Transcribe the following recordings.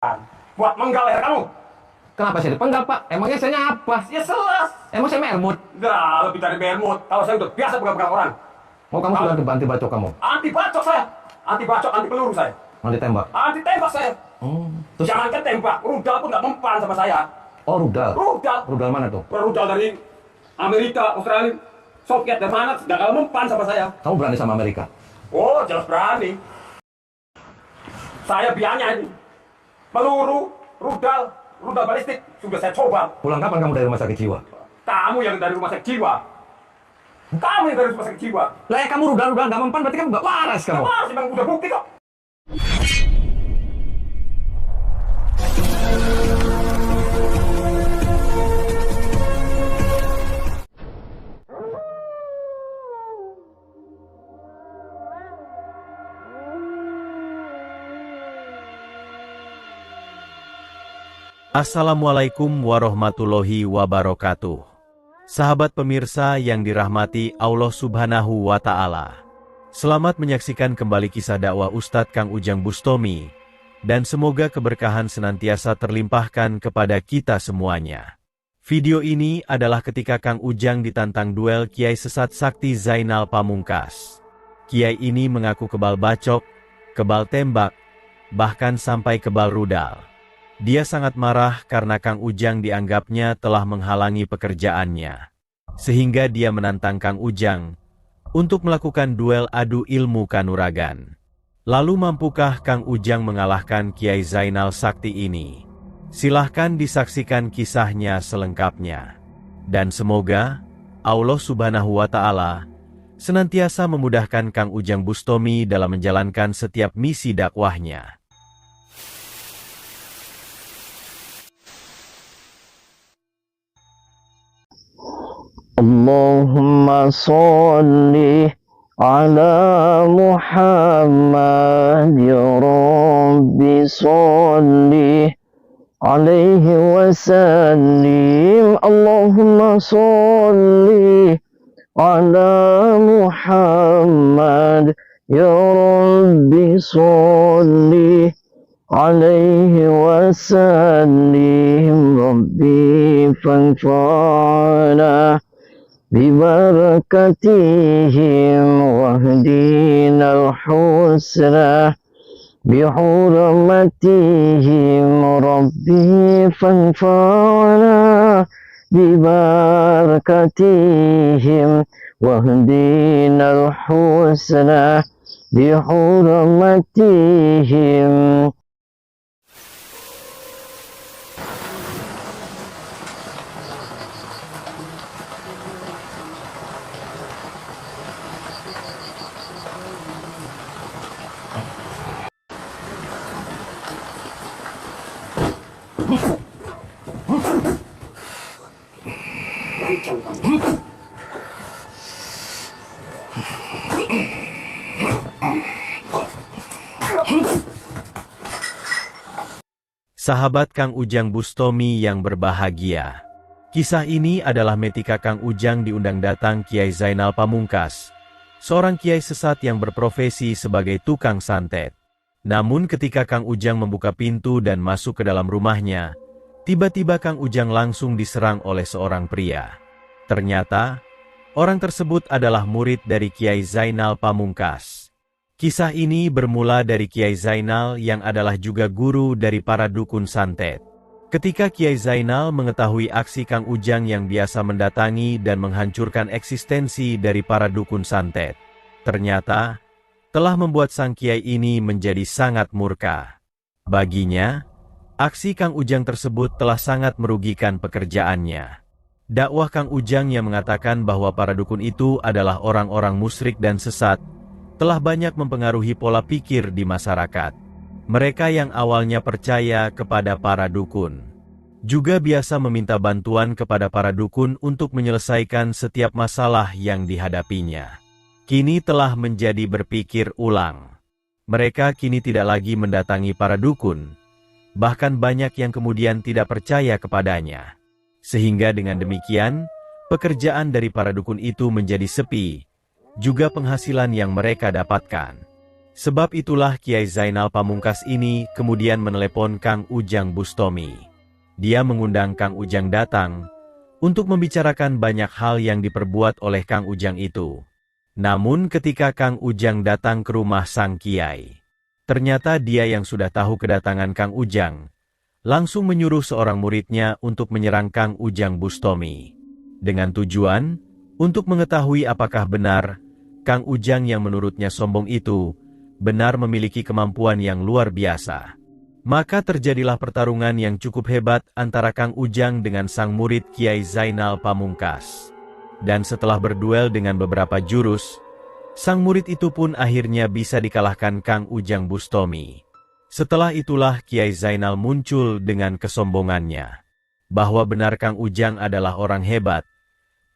buat menggal leher kamu. Kenapa saya dipenggal, Pak? Emangnya saya apa? Ya jelas. Emang saya mermut? Nah, lebih dari bermut. Kalau saya udah biasa pegang-pegang orang. Mau kamu sudah anti bacok kamu? Anti bacok saya. Anti bacok, anti peluru saya. Mau ditembak? Anti tembak saya. Terus? Jangankan tembak, rudal pun nggak mempan sama saya. Oh, rudal. Rudal. Rudal mana tuh? Rudal dari Amerika, Australia, Soviet, dari mana nggak kalau mempan sama saya. Kamu berani sama Amerika? Oh, jelas berani. Saya biarnya ini. Peluru, rudal balistik sudah saya coba. Pulang kapan kamu dari rumah sakit jiwa? Kamu yang dari rumah sakit jiwa. Kamu yang dari rumah sakit jiwa. Lah ya kamu rudal nggak mempan, berarti kamu nggak waras kamu. Kamu harus memang udah bukti kok. Assalamualaikum warahmatullahi wabarakatuh. Sahabat pemirsa yang dirahmati Allah Subhanahu wa Ta'ala. Selamat menyaksikan kembali kisah dakwah Ustadz Kang Ujang Bustami, dan semoga keberkahan senantiasa terlimpahkan kepada kita semuanya. Video ini adalah ketika Kang Ujang ditantang duel Kiai Sesat Sakti Zainal Pamungkas. Kiai ini mengaku kebal bacok, kebal tembak, bahkan sampai kebal rudal. Dia sangat marah karena Kang Ujang dianggapnya telah menghalangi pekerjaannya. Sehingga dia menantang Kang Ujang untuk melakukan duel adu ilmu kanuragan. Lalu mampukah Kang Ujang mengalahkan Kiai Zainal Sakti ini? Silahkan disaksikan kisahnya selengkapnya. Dan semoga Allah Subhanahu wa Ta'ala senantiasa memudahkan Kang Ujang Bustami dalam menjalankan setiap misi dakwahnya. Allahumma sholli ala Muhammad ya Rabbi sholli alaihi wa sallim. Allahumma sholli ala Muhammad ya Rabbi sholli alaihi wa sallim. Rabbi fanfa'na ببركتهم واهدنا الحسنى بحرمتهم ربي فانفعنا ببركتهم واهدنا الحسنى بحرمتهم. Sahabat Kang Ujang Bustami yang berbahagia. Kisah ini adalah ketika Kang Ujang diundang datang Kiai Zainal Pamungkas, seorang kiai sesat yang berprofesi sebagai tukang santet. Namun ketika Kang Ujang membuka pintu dan masuk ke dalam rumahnya, tiba-tiba Kang Ujang langsung diserang oleh seorang pria. Ternyata, orang tersebut adalah murid dari Kiai Zainal Pamungkas. Kisah ini bermula dari Kiai Zainal yang adalah juga guru dari para dukun santet. Ketika Kiai Zainal mengetahui aksi Kang Ujang yang biasa mendatangi dan menghancurkan eksistensi dari para dukun santet, ternyata telah membuat sang Kiai ini menjadi sangat murka. Baginya, aksi Kang Ujang tersebut telah sangat merugikan pekerjaannya. Dakwah Kang Ujang yang mengatakan bahwa para dukun itu adalah orang-orang musyrik dan sesat, telah banyak mempengaruhi pola pikir di masyarakat. Mereka yang awalnya percaya kepada para dukun, juga biasa meminta bantuan kepada para dukun untuk menyelesaikan setiap masalah yang dihadapinya. Kini telah menjadi berpikir ulang. Mereka kini tidak lagi mendatangi para dukun, bahkan banyak yang kemudian tidak percaya kepadanya. Sehingga dengan demikian, pekerjaan dari para dukun itu menjadi sepi, juga penghasilan yang mereka dapatkan. Sebab itulah Kiai Zainal Pamungkas ini kemudian menelepon Kang Ujang Bustomi. Dia mengundang Kang Ujang datang untuk membicarakan banyak hal yang diperbuat oleh Kang Ujang itu. Namun ketika Kang Ujang datang ke rumah sang Kiai, ternyata dia yang sudah tahu kedatangan Kang Ujang, langsung menyuruh seorang muridnya untuk menyerang Kang Ujang Bustomi. Dengan tujuan, untuk mengetahui apakah benar, Kang Ujang yang menurutnya sombong itu, benar memiliki kemampuan yang luar biasa. Maka terjadilah pertarungan yang cukup hebat antara Kang Ujang dengan sang murid Kiai Zainal Pamungkas. Dan setelah berduel dengan beberapa jurus, sang murid itu pun akhirnya bisa dikalahkan Kang Ujang Bustomi. Setelah itulah Kiai Zainal muncul dengan kesombongannya, bahwa benar Kang Ujang adalah orang hebat,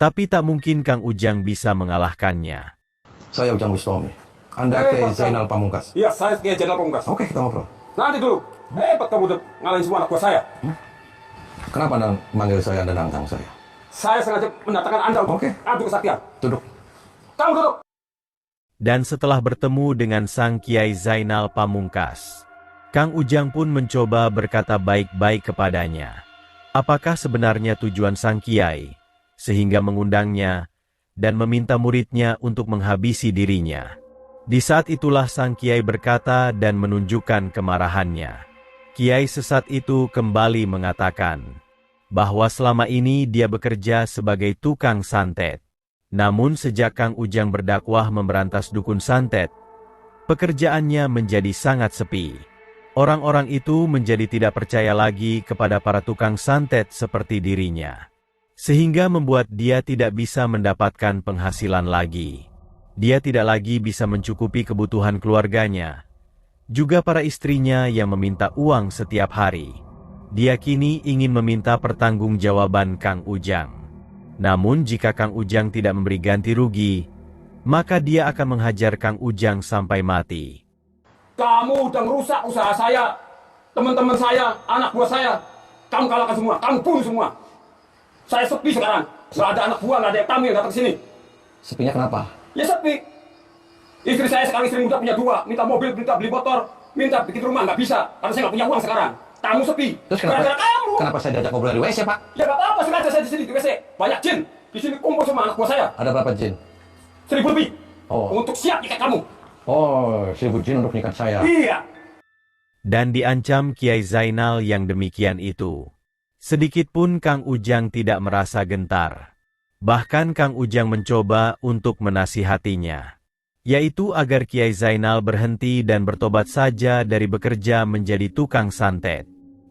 tapi tak mungkin Kang Ujang bisa mengalahkannya. Saya Ujang Bustomi. Anda Kiai Zainal Pamungkas. Iya, saya Kiai Zainal Pamungkas. Oke, kita ngobrol. Nanti dulu. Hebat kamu udah ngalahin semua anak buah saya. Kenapa Anda manggil saya dan nantang saya? Saya sengaja mendatangkan Anda untuk adu kesaktian. Duduk. Kamu duduk. Dan setelah bertemu dengan sang Kiai Zainal Pamungkas, Kang Ujang pun mencoba berkata baik-baik kepadanya. Apakah sebenarnya tujuan sang Kiai, sehingga mengundangnya dan meminta muridnya untuk menghabisi dirinya. Di saat itulah sang Kiai berkata dan menunjukkan kemarahannya. Kiai sesat itu kembali mengatakan bahwa selama ini dia bekerja sebagai tukang santet. Namun sejak Kang Ujang berdakwah memberantas dukun santet, pekerjaannya menjadi sangat sepi. Orang-orang itu menjadi tidak percaya lagi kepada para tukang santet seperti dirinya, sehingga membuat dia tidak bisa mendapatkan penghasilan lagi. Dia tidak lagi bisa mencukupi kebutuhan keluarganya, juga para istrinya yang meminta uang setiap hari. Dia kini ingin meminta pertanggungjawaban Kang Ujang. Namun jika Kang Ujang tidak memberi ganti rugi, maka dia akan menghajar Kang Ujang sampai mati. Kamu udah merusak usaha saya, teman-teman saya, anak buah saya. Kamu kalahkan semua, kamu bunuh semua. Saya sepi sekarang. Nggak ada anak buah, nggak ada tamu yang datang ke sini. Sepinya kenapa? Ya sepi. Istri saya sekarang istri muda punya dua, minta mobil, minta beli motor, minta bikin rumah, nggak bisa. Karena saya nggak punya uang sekarang. Kamu sepi. Terus Gara-gara kamu. kenapa saya diajak ngobrol di WC, Pak? Ya nggak apa-apa, sengaja saya di sini di WC. Banyak jin. Di sini kumpul sama anak buah saya. Ada berapa jin? 1000 lebih. Oh. Untuk siap ikat kamu. Oh, 1000 jin untuk nikat saya. Iya. Dan diancam Kiai Zainal yang demikian itu. Sedikit pun Kang Ujang tidak merasa gentar. Bahkan Kang Ujang mencoba untuk menasihatinya, yaitu agar Kiai Zainal berhenti dan bertobat saja dari bekerja menjadi tukang santet.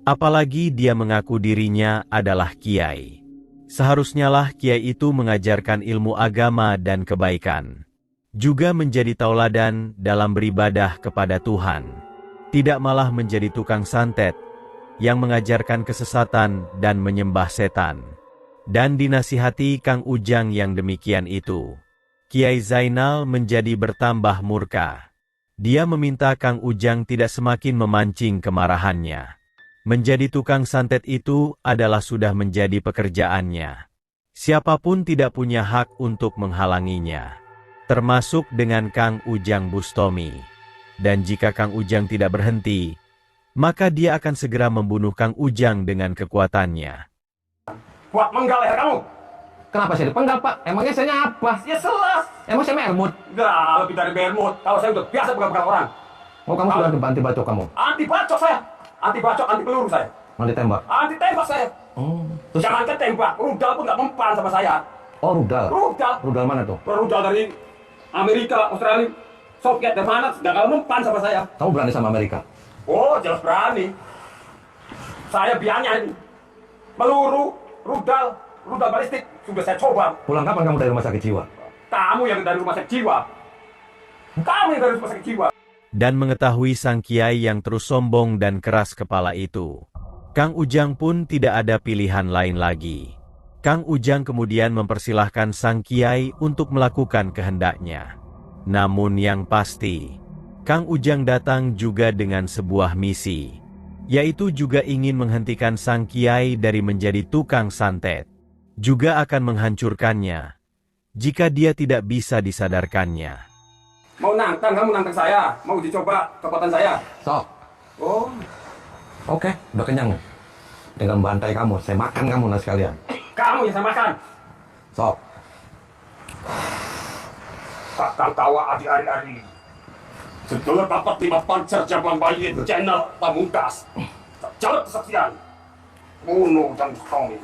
Apalagi dia mengaku dirinya adalah Kiai. Seharusnya lah Kiai itu mengajarkan ilmu agama dan kebaikan, juga menjadi tauladan dalam beribadah kepada Tuhan. Tidak malah menjadi tukang santet, yang mengajarkan kesesatan dan menyembah setan. Dan dinasihati Kang Ujang yang demikian itu, Kiai Zainal menjadi bertambah murka. Dia meminta Kang Ujang tidak semakin memancing kemarahannya. Menjadi tukang santet itu adalah sudah menjadi pekerjaannya. Siapapun tidak punya hak untuk menghalanginya, termasuk dengan Kang Ujang Bustomi. Dan jika Kang Ujang tidak berhenti, maka dia akan segera membunuh Kang Ujang dengan kekuatannya. Buat menggal leher kamu. Kenapa saya dipenggal, Pak? Emangnya saya apa? Ya jelas. Emang saya mermut? Enggak, lebih dari bermut. Kalau saya udah biasa pegang-pegang orang. Oh, kamu sudah anti bacok kamu? Anti bacok saya. Anti bacok, anti peluru saya. Mau ditembak? Anti tembak saya. Terus? Jangan ketembak, rudal pun nggak mempan sama saya. Oh, rudal. Rudal. Rudal mana tuh? Rudal dari Amerika, Australia, Soviet, dari mana? Nggak kalau mempan sama saya. Kamu berani sama Amerika? Oh, jelas berani. Saya biarnya ini. Peluru, rudal balistik. Sudah saya coba. Pulang kapan kamu dari rumah sakit jiwa? Kamu yang dari rumah sakit jiwa. Kamu yang dari rumah sakit jiwa. Dan mengetahui sang Kiai yang terus sombong dan keras kepala itu, Kang Ujang pun tidak ada pilihan lain lagi. Kang Ujang kemudian mempersilahkan sang Kiai untuk melakukan kehendaknya. Namun yang pasti, Kang Ujang datang juga dengan sebuah misi, yaitu juga ingin menghentikan sang Kiai dari menjadi tukang santet, juga akan menghancurkannya jika dia tidak bisa disadarkannya. Mau nantang, kamu nantang saya. Mau uji coba kekuatan saya. Sok. Oh, Oke, udah kenyang. Dengan bantai kamu, saya makan kamu nah sekalian. kamu yang saya makan. Sok. Kakang tawa adi-ari-ari. Sedulur papat 5 pancer jabang bayi channel Pamungkas. Jalur kesaksian. Bunuh dan Tommy.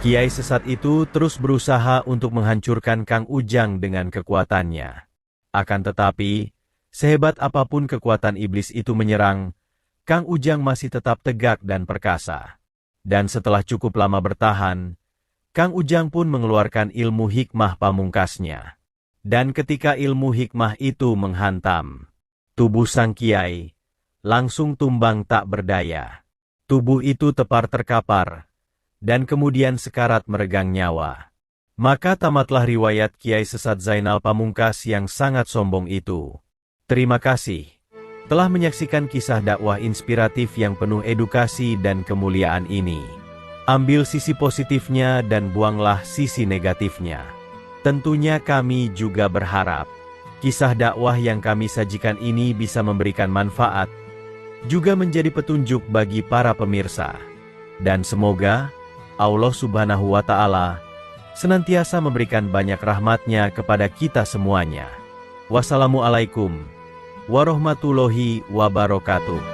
Kiai sesat itu terus berusaha untuk menghancurkan Kang Ujang dengan kekuatannya. Akan tetapi, sehebat apapun kekuatan iblis itu menyerang, Kang Ujang masih tetap tegak dan perkasa. Dan setelah cukup lama bertahan, Kang Ujang pun mengeluarkan ilmu hikmah pamungkasnya. Dan ketika ilmu hikmah itu menghantam tubuh sang kiai, langsung tumbang tak berdaya. Tubuh itu tepar terkapar, dan kemudian sekarat meregang nyawa. Maka tamatlah riwayat Kiai Sesat Zainal Pamungkas yang sangat sombong itu. Terima kasih telah menyaksikan kisah dakwah inspiratif yang penuh edukasi dan kemuliaan ini. Ambil sisi positifnya dan buanglah sisi negatifnya. Tentunya kami juga berharap kisah dakwah yang kami sajikan ini bisa memberikan manfaat, juga menjadi petunjuk bagi para pemirsa. Dan semoga Allah Subhanahu wa Ta'ala senantiasa memberikan banyak rahmat-Nya kepada kita semuanya. Wassalamualaikum warahmatullahi wabarakatuh.